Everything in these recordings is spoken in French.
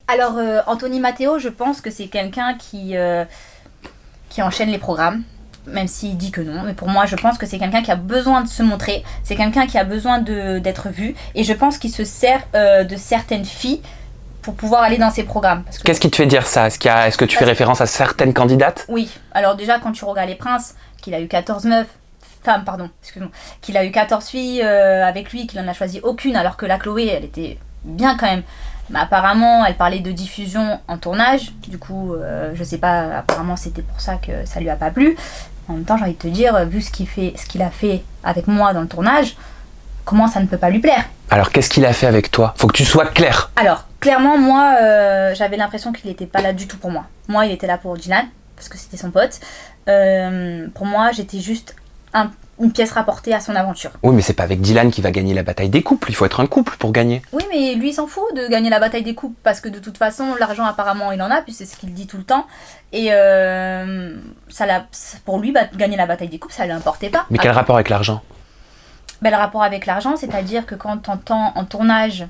Alors, Anthony Matteo, je pense que c'est quelqu'un qui enchaîne les programmes, même s'il dit que non. Mais pour moi, je pense que c'est quelqu'un qui a besoin de se montrer, c'est quelqu'un qui a besoin d'être vu, et je pense qu'il se sert de certaines filles pour pouvoir aller dans ses programmes. Parce que... Qu'est-ce qui te fait dire ça? Est-ce que tu fais référence à certaines candidates? Oui, alors déjà, quand tu regardes Les Princes, qu'il a eu 14 meufs, femmes, pardon, excuse-moi, qu'il a eu 14 filles avec lui, qu'il en a choisi aucune, alors que la Chloé, elle était bien quand même. Mais apparemment, elle parlait de diffusion en tournage. Du coup, je sais pas, apparemment, c'était pour ça que ça lui a pas plu. En même temps, j'ai envie de te dire, vu ce qu'il a fait avec moi dans le tournage, comment ça ne peut pas lui plaire? Alors, qu'est-ce qu'il a fait avec toi? Faut que tu sois clair. Alors, clairement, moi, j'avais l'impression qu'il n'était pas là du tout pour moi. Moi, il était là pour Dylan, parce que c'était son pote. Pour moi, j'étais juste une pièce rapportée à son aventure. Oui, mais c'est pas avec Dylan qui va gagner la bataille des couples. Il faut être un couple pour gagner. Oui, mais lui, il s'en fout de gagner la bataille des couples, parce que de toute façon, l'argent, apparemment, il en a, puis c'est ce qu'il dit tout le temps. Et pour lui, gagner la bataille des couples, ça ne l'importait pas. Mais quel rapport avec l'argent? Le rapport avec l'argent, c'est-à-dire que quand t'entends en tournage,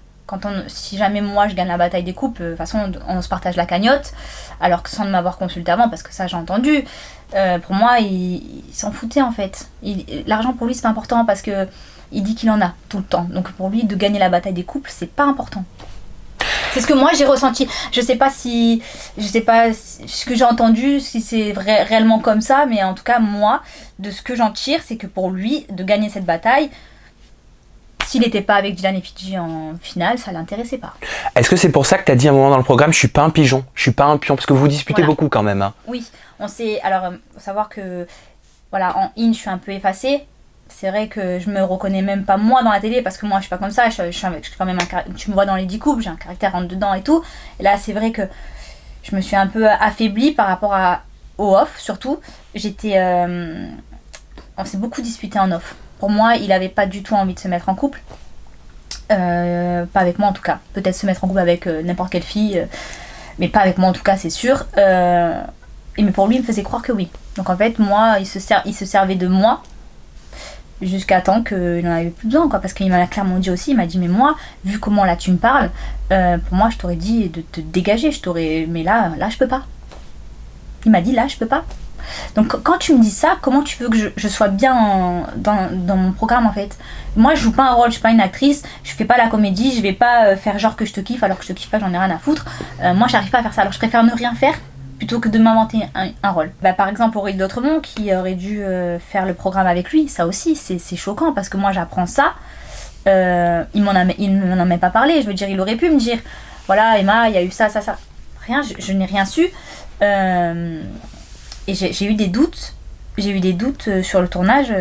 si jamais moi je gagne la bataille des couples, de toute façon on se partage la cagnotte, alors que sans m'avoir consulté avant, parce que ça j'ai entendu, pour moi il s'en foutait en fait. L'argent pour lui c'est pas important parce que il dit qu'il en a tout le temps. Donc pour lui de gagner la bataille des couples c'est pas important. C'est ce que moi j'ai ressenti. Je sais pas ce que j'ai entendu, si c'est réellement comme ça, mais en tout cas moi, de ce que j'en tire, c'est que pour lui, de gagner cette bataille, s'il n'était pas avec Dylan et Fidji en finale, ça l'intéressait pas. Est-ce que c'est pour ça que tu as dit à un moment dans le programme, je suis pas un pigeon, je suis pas un pion, parce que vous disputez beaucoup quand même. Hein. Oui, on sait. Alors, faut savoir que voilà, en in, je suis un peu effacée. C'est vrai que je me reconnais même pas moi dans la télé parce que moi je suis pas comme ça, je suis quand même tu me vois dans les 10 couples, j'ai un caractère rentre dedans et tout. Et là c'est vrai que je me suis un peu affaiblie par rapport au off surtout. On s'est beaucoup disputé en off. Pour moi il avait pas du tout envie de se mettre en couple. Pas avec moi en tout cas. Peut-être se mettre en couple avec n'importe quelle fille, mais pas avec moi en tout cas c'est sûr. Mais pour lui il me faisait croire que oui. Donc en fait moi il se servait de moi jusqu'à temps qu'il n'en avait plus besoin, quoi, parce qu'il m'a clairement dit aussi, il m'a dit mais moi, vu comment là tu me parles, pour moi je t'aurais dit de te dégager, mais là je peux pas. Il m'a dit là je peux pas. Donc quand tu me dis ça, comment tu veux que je sois bien dans mon programme en fait? Moi je joue pas un rôle, je suis pas une actrice, je fais pas la comédie, je vais pas faire genre que je te kiffe alors que je te kiffe pas, j'en ai rien à foutre. Moi j'arrive pas à faire ça, alors je préfère ne rien faire plutôt que de m'inventer un rôle. Par exemple Aurélie Dautremont qui aurait dû faire le programme avec lui, ça aussi c'est choquant parce que moi j'apprends ça, il m'en a même pas parlé, je veux dire il aurait pu me dire voilà Emma il y a eu ça, rien, je n'ai rien su, et j'ai eu des doutes sur le tournage,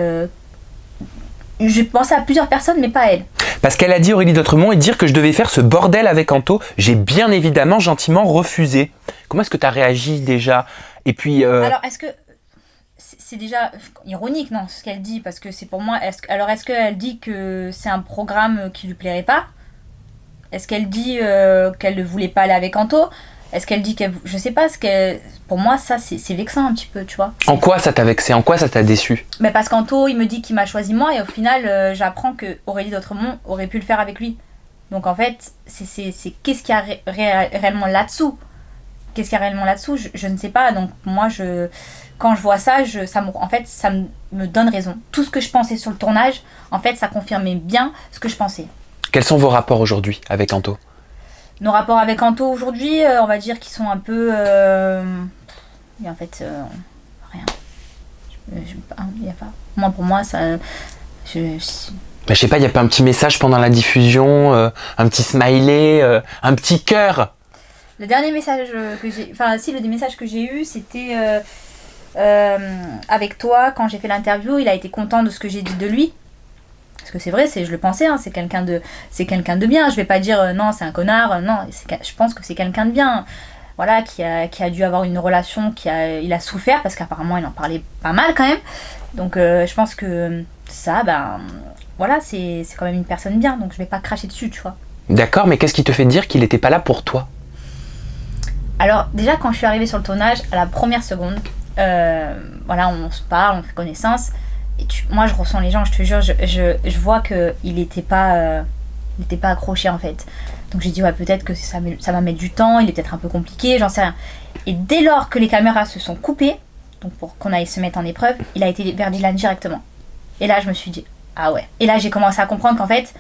j'ai pensé à plusieurs personnes mais pas à elle. Parce qu'elle a dit Aurélie Dautremont et dire que je devais faire ce bordel avec Anto, j'ai bien évidemment gentiment refusé. Comment est-ce que tu as réagi déjà? Et puis alors est-ce que c'est déjà ironique non ce qu'elle dit, parce que c'est pour moi est-ce qu'elle dit que c'est un programme qui lui plairait pas? Est-ce qu'elle dit qu'elle ne voulait pas aller avec Anto? Est-ce qu'elle dit je sais pas pour moi ça c'est vexant un petit peu, tu vois. En quoi ça t'a vexé? En quoi ça t'a déçu? Mais parce qu'Anto il me dit qu'il m'a choisi moi et au final j'apprends que Aurélie Dautremont aurait pu le faire avec lui. Donc en fait c'est qu'est-ce qu'il y a réellement là-dessous? Qu'est-ce qu'il y a réellement là-dessous? Je ne sais pas. Donc moi quand je vois ça, ça me donne raison. Tout ce que je pensais sur le tournage, en fait ça confirmait bien ce que je pensais. Quels sont vos rapports aujourd'hui avec Anto? Nos rapports avec Anto aujourd'hui, on va dire qu'ils sont un peu... Et en fait, rien. Il n'y a pas... Moi, pour moi, ça... Je sais pas, il n'y a pas un petit message pendant la diffusion, un petit smiley, un petit cœur? Le dernier message que j'ai... Enfin, si, le des messages que j'ai eu, c'était... avec toi, quand j'ai fait l'interview, il a été content de ce que j'ai dit de lui. Parce que c'est vrai, je le pensais, hein, c'est quelqu'un de bien. Je vais pas dire non, c'est un connard. Non, je pense que c'est quelqu'un de bien. Voilà, qui a dû avoir une relation, il a souffert parce qu'apparemment il en parlait pas mal quand même. Donc je pense que ça, voilà, c'est quand même une personne bien. Donc je vais pas cracher dessus, tu vois. D'accord, mais qu'est-ce qui te fait dire qu'il était pas là pour toi? Alors déjà quand je suis arrivée sur le tournage, à la première seconde, voilà, on se parle, on fait connaissance. Et moi je ressens les gens, je te jure, je vois qu'il n'était pas accroché en fait. Donc j'ai dit ouais, peut-être que ça va mettre du temps, il est peut-être un peu compliqué, j'en sais rien. Et dès lors que les caméras se sont coupées, donc pour qu'on aille se mettre en épreuve, il a été vers Dylan directement. Et là je me suis dit ah ouais. Et là j'ai commencé à comprendre qu'en fait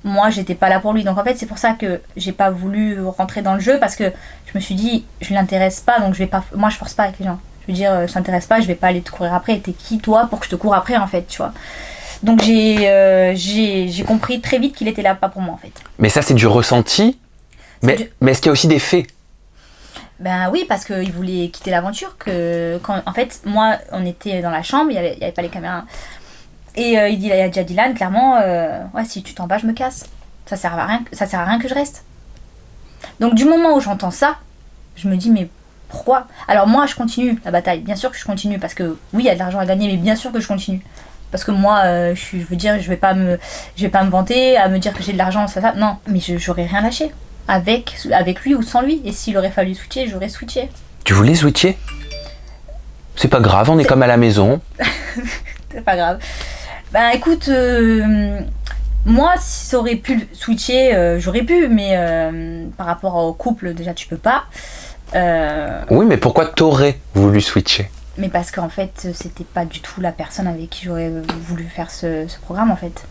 moi j'étais pas là pour lui. Donc en fait c'est pour ça que j'ai pas voulu rentrer dans le jeu, parce que je me suis dit je l'intéresse pas, donc je vais pas, moi je force pas avec les gens. Je veux dire je t'intéresse pas, je vais pas aller te courir après. T'es qui toi pour que je te cours après en fait, tu vois. Donc j'ai compris très vite qu'il était là pas pour moi en fait. Mais ça c'est du ressenti. Mais est-ce qu'il y a aussi des faits? Ben oui, parce qu'il voulait quitter l'aventure. En fait, moi, on était dans la chambre, il y avait pas les caméras. Et il dit à Dylan, clairement, ouais, si tu t'en vas, je me casse. Ça sert à rien que je reste. Donc du moment où j'entends ça, je me dis, mais pourquoi? Alors moi, je continue la bataille. Bien sûr que je continue, parce que oui, il y a de l'argent à gagner, mais bien sûr que je continue. Parce que moi, je veux dire, je vais pas me vanter à me dire que j'ai de l'argent, ça. Non, mais j'aurais rien lâché. Avec lui ou sans lui. Et s'il aurait fallu switcher, j'aurais switché. Tu voulais switcher? C'est pas grave, on est comme à la maison. C'est pas grave. Ben écoute, moi, si ça aurait pu switcher, j'aurais pu, mais par rapport au couple, déjà, tu peux pas. Oui, mais pourquoi t'aurais voulu switcher? Mais parce qu'en fait, c'était pas du tout la personne avec qui j'aurais voulu faire ce programme, en fait.